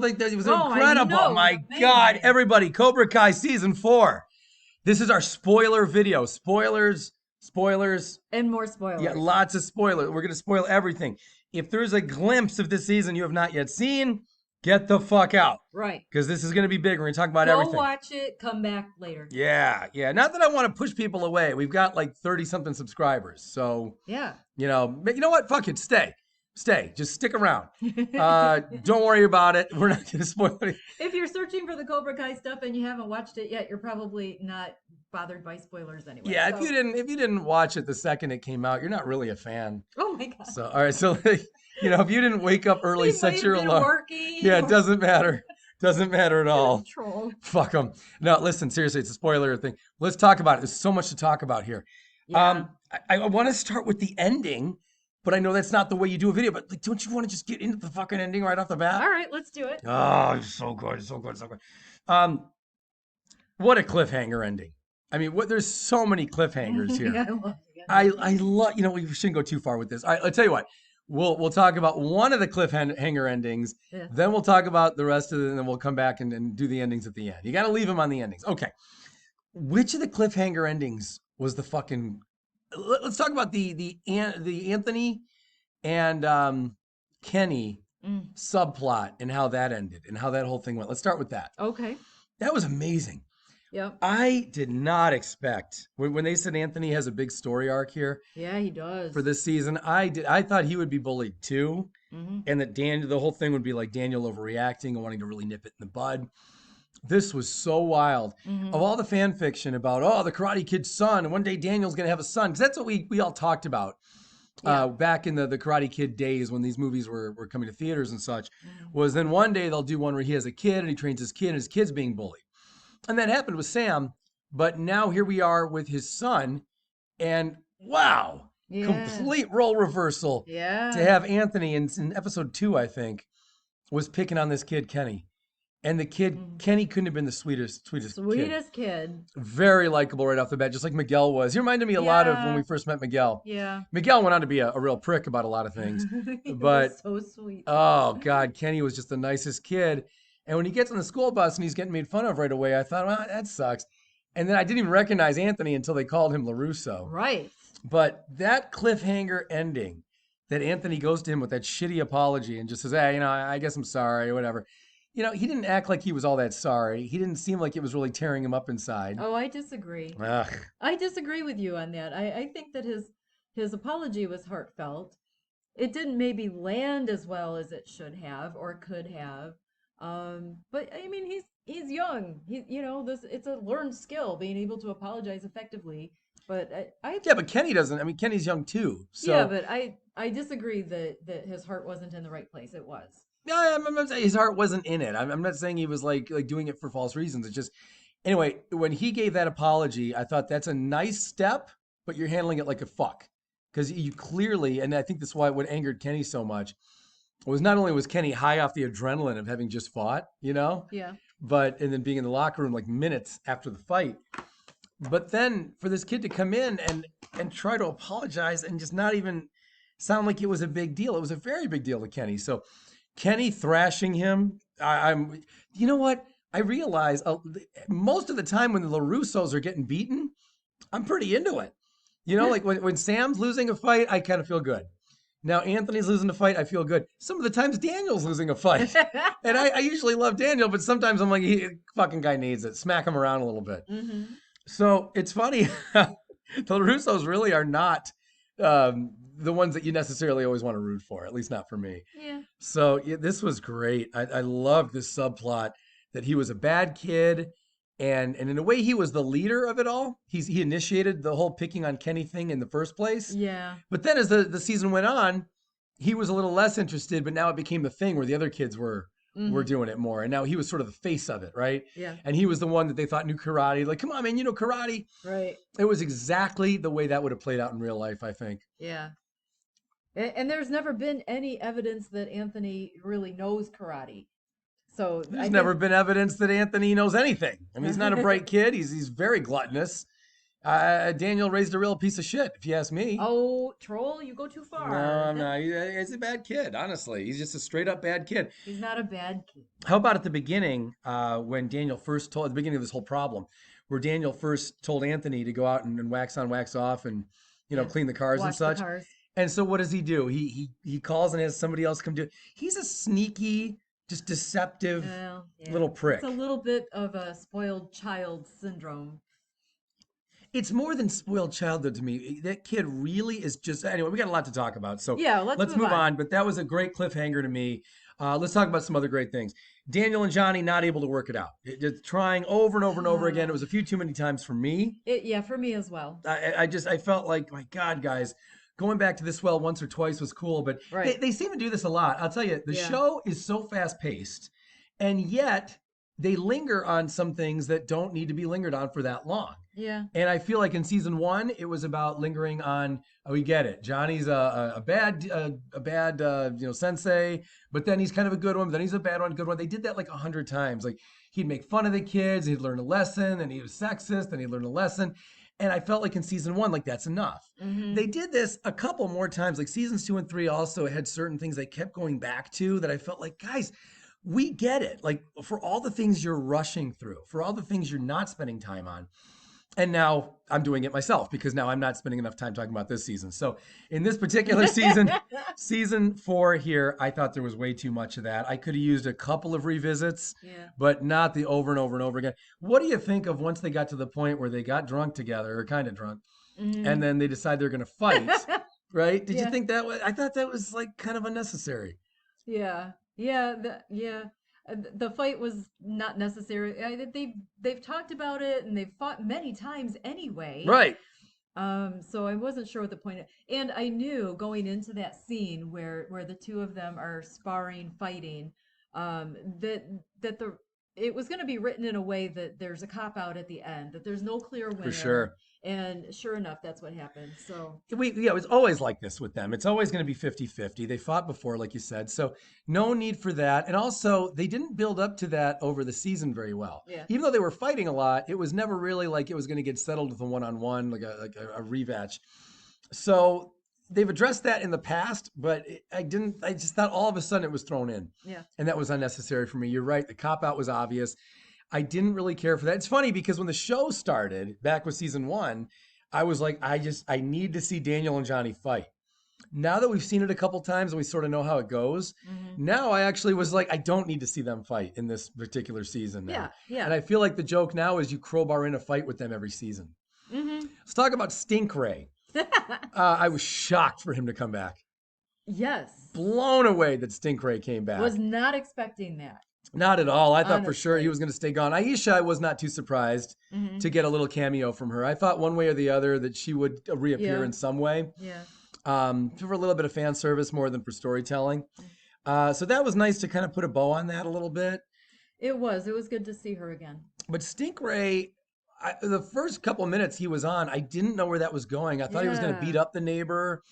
think that it was Oh, incredible. I know, My amazing. God, everybody, Cobra Kai season 4. This is our spoiler video. Spoilers. And more Yeah, spoilers. lots of spoilers. We're going to spoil everything. If there's a glimpse of this season you have not yet seen, get the fuck out. Right. Because this is going to be big. We're going to talk about Go everything. watch it. Come back later. Yeah. Not that I want to push people away. We've got like 30 something subscribers. So, Yeah. but you know what? Fuck it. Stay. Just stick around. Don't worry about it. We're not going to spoil it. If you're searching for the Cobra Kai stuff and you haven't watched it yet, you're probably not bothered by spoilers anyway. Yeah, so. if you didn't watch it the second it came out, you're not really a fan. Oh my God. So all right, so if you didn't wake up early, set your alarm. Working, yeah, it doesn't matter. Doesn't matter at all. Troll. Fuck them. No, listen, seriously, it's a spoiler thing. Let's talk about it. There's so much to talk about here. Yeah. I want to start with the ending, but I know that's not the way you do a video. But like, don't you want to just get into the fucking ending right off the bat? All right, let's do it. Oh, it's so good, so good. What a cliffhanger ending. I mean, there's so many cliffhangers here. I love, we shouldn't go too far with this. I'll tell you what, we'll talk about one of the cliffhanger endings, then we'll talk about the rest of it, and then we'll come back and do the endings at the end. You got to leave them on the endings. Okay. Which of the cliffhanger endings was the fucking, let's talk about the Anthony and Kenny subplot and how that ended and how that whole thing went. Let's start with that. Okay. That was amazing. Yep. I did not expect when they said Anthony has a big story arc here. Yeah, he does. For this season, I thought he would be bullied too, and that the whole thing would be like Daniel overreacting and wanting to really nip it in the bud. This was so wild. Of all the fan fiction about the Karate Kid's son, and one day Daniel's gonna have a son, because that's what we all talked about back in the Karate Kid days when these movies were coming to theaters and such. Was then one day they'll do one where he has a kid and he trains his kid and his kid's being bullied. And that happened with Sam, but now here we are with his son, and wow, complete role reversal. Yeah. To have Anthony in episode 2, I think, was picking on this kid, Kenny. And the kid, Kenny couldn't have been the sweetest kid. Very likable right off the bat, just like Miguel was. He reminded me a lot of when we first met Miguel. Yeah. Miguel went on to be a real prick about a lot of things. But was so sweet. Oh, God, Kenny was just the nicest kid. And when he gets on the school bus and he's getting made fun of right away, I thought, well, that sucks. And then I didn't even recognize Anthony until they called him LaRusso. Right. But that cliffhanger ending that Anthony goes to him with that shitty apology and just says, hey, I guess I'm sorry or whatever. He didn't act like he was all that sorry. He didn't seem like it was really tearing him up inside. Oh, I disagree. Ugh. I disagree with you on that. I think that his apology was heartfelt. It didn't maybe land as well as it should have or could have. But I mean, he's young. It's a learned skill, being able to apologize effectively. But but Kenny doesn't. I mean, Kenny's young too. So. Yeah, but I disagree that his heart wasn't in the right place. It was. No, I'm not saying his heart wasn't in it. I'm not saying he was like doing it for false reasons. It's just, anyway, when he gave that apology, I thought that's a nice step, but you're handling it like a fuck. Because you clearly, and I think that's why what angered Kenny so much, was not only was Kenny high off the adrenaline of having just fought, Yeah. and then being in the locker room like minutes after the fight. But then for this kid to come in and try to apologize and just not even sound like it was a big deal. It was a very big deal to Kenny. So Kenny thrashing him, you know what? I realize most of the time when the LaRussos are getting beaten, I'm pretty into it. Like when Sam's losing a fight, I kind of feel good. Now Anthony's losing a fight, I feel good. Some of the times Daniel's losing a fight. And I usually love Daniel, but sometimes I'm like, fucking guy needs it. Smack him around a little bit. So it's funny, the LaRussos really are not the ones that you necessarily always want to root for, at least not for me. Yeah. So this was great. I loved this subplot that he was a bad kid. And in a way, he was the leader of it all. He initiated the whole picking on Kenny thing in the first place. Yeah. But then as the season went on, he was a little less interested, but now it became the thing where the other kids were doing it more. And now he was sort of the face of it, right? Yeah. And he was the one that they thought knew karate. Like, come on, man, you know karate. Right. It was exactly the way that would have played out in real life, I think. Yeah. And there's never been any evidence that Anthony really knows karate. So there's never been evidence that Anthony knows anything. I mean, he's not a bright kid. He's very gluttonous. Daniel raised a real piece of shit, if you ask me. Oh, troll, you go too No, far. I'm not. He's a bad kid, honestly. He's just a straight up bad kid. He's not a bad kid. How about at the beginning, when Daniel first told, at the beginning of this whole problem, where Daniel first told Anthony to go out and wax on, wax off, and Yeah. clean the cars and Wash the such. cars. And so what does he do? He calls and has somebody else come do it. He's a sneaky, just deceptive Well, yeah. little prick. It's a little bit of a spoiled child syndrome. It's more than spoiled childhood to me. That kid really is just. Anyway, we got a lot to talk about, so Yeah, let's move on. But that was a great cliffhanger to me. Let's talk about some other great things. Daniel and Johnny not able to work it out. Just trying over and over and over again. It was a few too many times for me. Yeah, for me as well. I felt like, my God, guys, going back to this well once or twice was cool, but Right. they seem to do this a lot. I'll tell you, the Yeah. show is so fast paced, and yet they linger on some things that don't need to be lingered on for that long. Yeah. And I feel like in season 1, it was about lingering on. Oh, we get it. Johnny's a bad sensei, but then he's kind of a good one. But then he's a bad one, good one. They did that like 100 times. Like he'd make fun of the kids, he'd learn a lesson, and he was sexist, and he'd learn a lesson. And I felt like in season 1, like that's enough. Mm-hmm. They did this a couple more times. Like seasons 2 and 3 also had certain things they kept going back to that I felt like, guys, we get it. Like for all the things you're rushing through, for all the things you're not spending time on. And now I'm doing it myself because now I'm not spending enough time talking about this season. So in this particular season, season 4 here, I thought there was way too much of that. I could have used a couple of revisits, Yeah. but not the over and over and over again. What do you think of once they got to the point where they got drunk together, or kind of drunk, Mhm. and then they decide they're going to fight, right? Did Yeah. you think that was, I thought that was like kind of unnecessary. Yeah. Yeah. The fight was not necessary. They've talked about it and they've fought many times anyway. Right. So I wasn't sure what the point. And I knew going into that scene where the two of them are sparring, fighting, that it was going to be written in a way that there's a cop out at the end, that there's no clear winner. For sure. And sure enough, that's what happened. So Yeah, it's always like this with them. It's always going to be 50-50. They fought before, like you said. So no need for that. And also, they didn't build up to that over the season very well. Yeah. Even though they were fighting a lot, it was never really like it was going to get settled with a one-on-one, like a rematch. So they've addressed that in the past, but I just thought all of a sudden it was thrown in. yeah. And that was unnecessary for me. You're right. The cop-out was obvious. I didn't really care for that. It's funny because when the show started back with season 1, I was like, I need to see Daniel and Johnny fight. Now that we've seen it a couple times and we sort of know how it goes, Mm-hmm. now I actually was like, I don't need to see them fight in this particular season now. Yeah. Yeah. And I feel like the joke now is you crowbar in a fight with them every season. Mm-hmm. Let's talk about Stinkray. I was shocked for him to come back. Yes. Blown away that Stinkray came back. Was not expecting that. Not at all. I thought for sure he Honestly. was going to stay gone. Aisha, I was not too surprised Mm-hmm. to get a little cameo from her. I thought one way or the other that she would reappear Yeah. in some way, Yeah. for a little bit of fan service more than for storytelling. So that was nice to kind of put a bow on that a little bit. It was. It was good to see her again. But Stinkray, the first couple of minutes he was on, I didn't know where that was going. I thought he was going to Yeah. beat up the neighbor.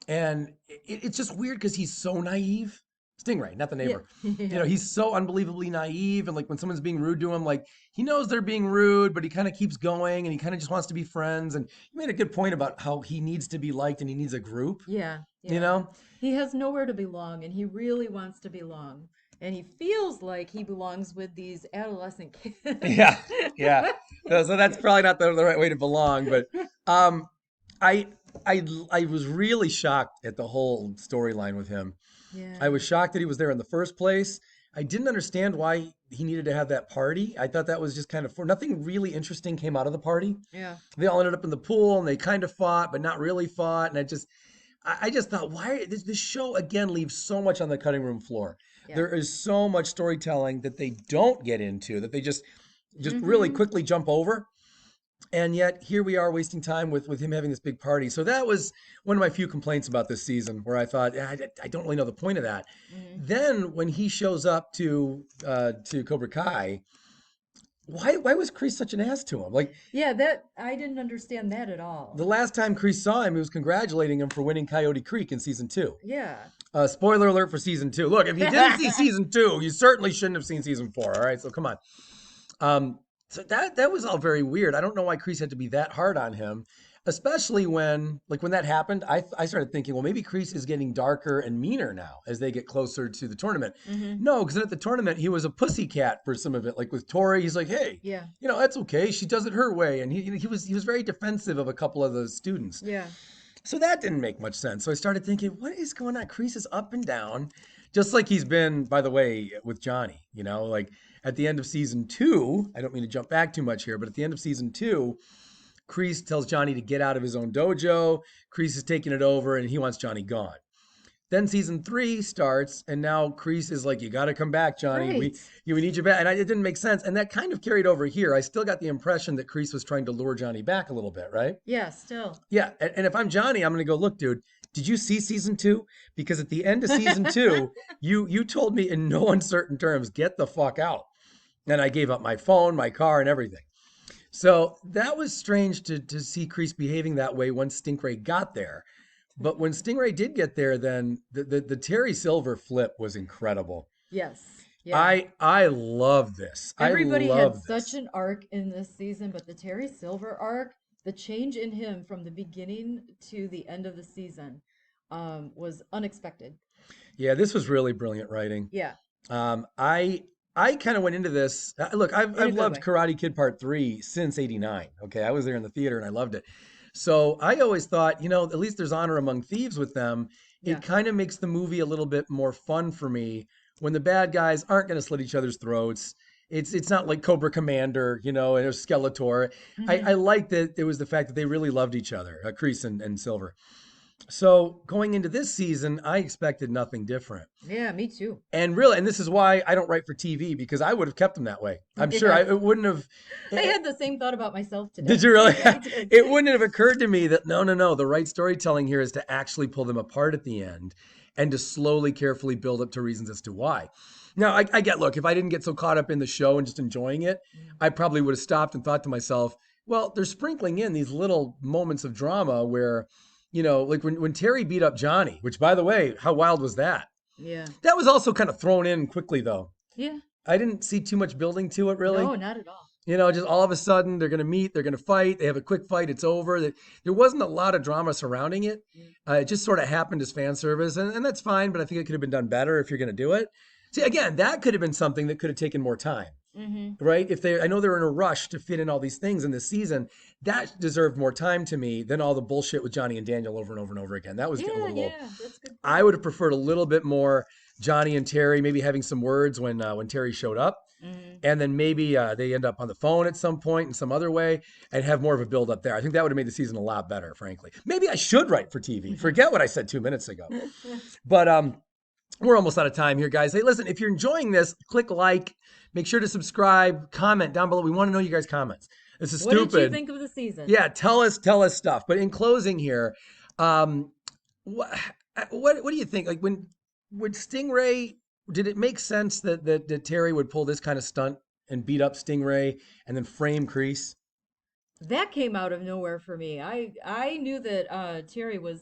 And it's just weird because he's so naive. Stingray, not the neighbor. Yeah. He's so unbelievably naive. And like when someone's being rude to him, like he knows they're being rude, but he kind of keeps going and he kind of just wants to be friends. And you made a good point about how he needs to be liked and he needs a group, Yeah. you know? He has nowhere to belong and he really wants to belong. And he feels like he belongs with these adolescent kids. Yeah. Yeah. So that's probably not the right way to belong. But I was really shocked at the whole storyline with him. Yeah. I was shocked that he was there in the first place. I didn't understand why he needed to have that party. I thought that was just kind of nothing really interesting came out of the party. Yeah. They all ended up in the pool and they kind of fought, but not really fought. And I just thought, why this show again leaves so much on the cutting room floor. Yeah. There is so much storytelling that they don't get into, that they just really quickly jump over. And yet here we are wasting time with him having this big party. So that was one of my few complaints about this season, where I thought, I don't really know the point of that. Mhm. Then when he shows up to Cobra Kai, why was Kreese such an ass to him? Like Yeah, that I didn't understand that at all. the last time Kreese saw him, he was congratulating him for winning Coyote Creek in season 2. Yeah. Spoiler alert for season 2. Look, if you didn't see season 2, you certainly shouldn't have seen season 4. All right, so come on. So that was all very weird. I don't know why Kreese had to be that hard on him, especially when when that happened. I started thinking, well, maybe Kreese is getting darker and meaner now as they get closer to the tournament. Mm-hmm. No, because at the tournament he was a pussycat for some of it. Like with Tori, he's like, hey, Yeah. that's okay. She does it her way, and he was very defensive of a couple of the students. Yeah. So that didn't make much sense. So I started thinking, what is going on? Kreese is up and down, just like he's been, by the way, with Johnny. Like at the end of season 2, I don't mean to jump back too much here, but at the end of season 2, Kreese tells Johnny to get out of his own dojo. Kreese is taking it over, and he wants Johnny gone. Then season 3 starts, and now Kreese is like, "You got to come back, Johnny. Right. We need you back." And it didn't make sense, and that kind of carried over here. I still got the impression that Kreese was trying to lure Johnny back a little bit, right? Yeah, still. Yeah, and if I'm Johnny, I'm gonna go, look, dude. Did you see season 2? Because at the end of season 2, you told me in no uncertain terms, get the fuck out, and I gave up my phone, my car, and everything. So that was strange to see Kreese behaving that way once Stingray got there. But when Stingray did get there, then the Terry Silver flip was incredible. Yes. Yeah. I love this. Everybody I had love such this. an arc in this season, but the Terry Silver arc, the change in him from the beginning to the end of the season, was unexpected. Yeah, this was really brilliant writing. Yeah, I kind of went into this. Look, in a I've good loved way. Karate Kid Part 3 since '89. Okay, I was there in the theater and I loved it. So I always thought, at least there's honor among thieves with them. It Yeah. kind of makes the movie a little bit more fun for me when the bad guys aren't going to slit each other's throats. It's not like Cobra Commander, and it was Skeletor. I Hmm. like that it was the fact that they really loved each other, Kreese and Silver. So going into this season, I expected nothing different. Yeah, me too. And this is why I don't write for TV, because I would have kept them that way. I'm sure Yeah. it wouldn't have. I had the same thought about myself Did today. you really? I did. It wouldn't have occurred to me that no, no, no. The right storytelling here is to actually pull them apart at the end and to slowly, carefully build up to reasons as to why. Now, I get, look, if I didn't get so caught up in the show and just enjoying it, I probably would have stopped and thought to myself, well, they're sprinkling in these little moments of drama where, like when Terry beat up Johnny, which, by the way, how wild was that? Yeah. That was also kind of thrown in quickly, though. Yeah. I didn't see too much building to it, really. No, not at all. Just all of a sudden they're going to meet, they're going to fight, they have a quick fight, it's over. There wasn't a lot of drama surrounding it. Mm. It just sort of happened as fan service, and that's fine, but I think it could have been done better if you're going to do it. See, again, that could have been something that could have taken more time, Mm-hmm. right? I know they were in a rush to fit in all these things in this season. That deserved more time to me than all the bullshit with Johnny and Daniel over and over and over again. That was getting a Yeah, little old. yeah, that's a good I point. would have preferred a little bit more Johnny and Terry, maybe having some words when Terry showed up, Hmm. and then maybe they end up on the phone at some point in some other way and have more of a build up there. I think that would have made the season a lot better, frankly. Maybe I should write for TV. Forget what I said 2 minutes ago. But we're almost out of time here, guys. Hey, listen, if you're enjoying this, click like, make sure to subscribe, comment down below. We want to know you guys' comments. This is What did you stupid. think of the season? Yeah, tell us stuff. But in closing here, um, what do you think? Like when would Stingray? Did it make sense that Terry would pull this kind of stunt and beat up Stingray and then frame Kreese? That came out of nowhere for me. I knew that Terry was,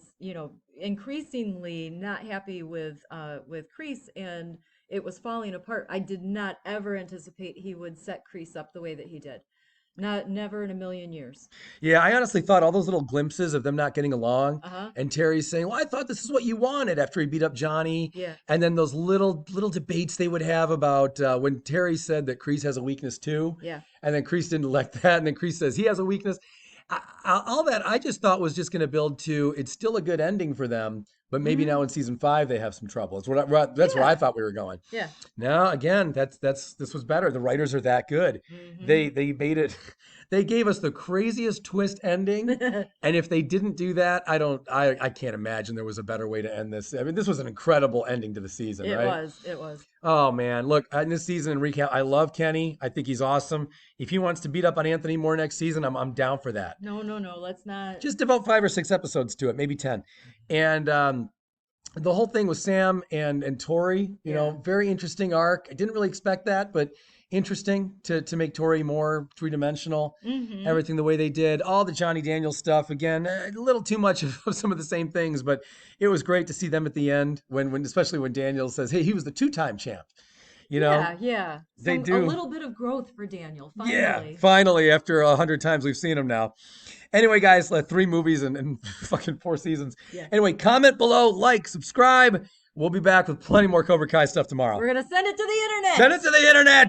increasingly not happy with Kreese, and it was falling apart. I did not ever anticipate he would set Kreese up the way that he did. Not never in a million years. Yeah, I honestly thought all those little glimpses of them not getting along, Uh-huh. and Terry saying, "Well, I thought this is what you wanted," after he beat up Johnny, Yeah. and then those little debates they would have about when Terry said that Kreese has a weakness too, Yeah. and then Kreese didn't like that, and then Kreese says he has a weakness. All that I just thought was just going to build to it's still a good ending for them, but maybe Hmm. now in season 5 they have some trouble. That's where Yeah. I thought we were going. Yeah. Now again, this was better. The writers are that good. Hmm. They made it. They gave us the craziest twist ending, and if they didn't do that, I can't imagine there was a better way to end this. I mean, this was an incredible ending to the season, It right? was. It was. Oh man, look, in this season in recap, I love Kenny. I think he's awesome. If he wants to beat up on Anthony more next season, I'm down for that. No, no, no. Let's not. Just devote 5 or 6 episodes to it, maybe 10. And the whole thing with Sam and Tori, Yeah. very interesting arc. I didn't really expect that, but interesting to make Tori more three-dimensional. Hmm. Everything the way they did, all the Johnny Daniels stuff. Again, a little too much of some of the same things, but it was great to see them at the end when especially when Daniels says, "Hey, he was the 2-time champ." You know, Yeah. they A do. little bit of growth for Daniel, Yeah, finally. finally, after 100 times we've seen him now. Anyway, guys, 3 movies and fucking 4 seasons. Yeah. Anyway, comment below, like, subscribe. We'll be back with plenty more Cobra Kai stuff tomorrow. We're gonna send it to the internet. Send it to the internet.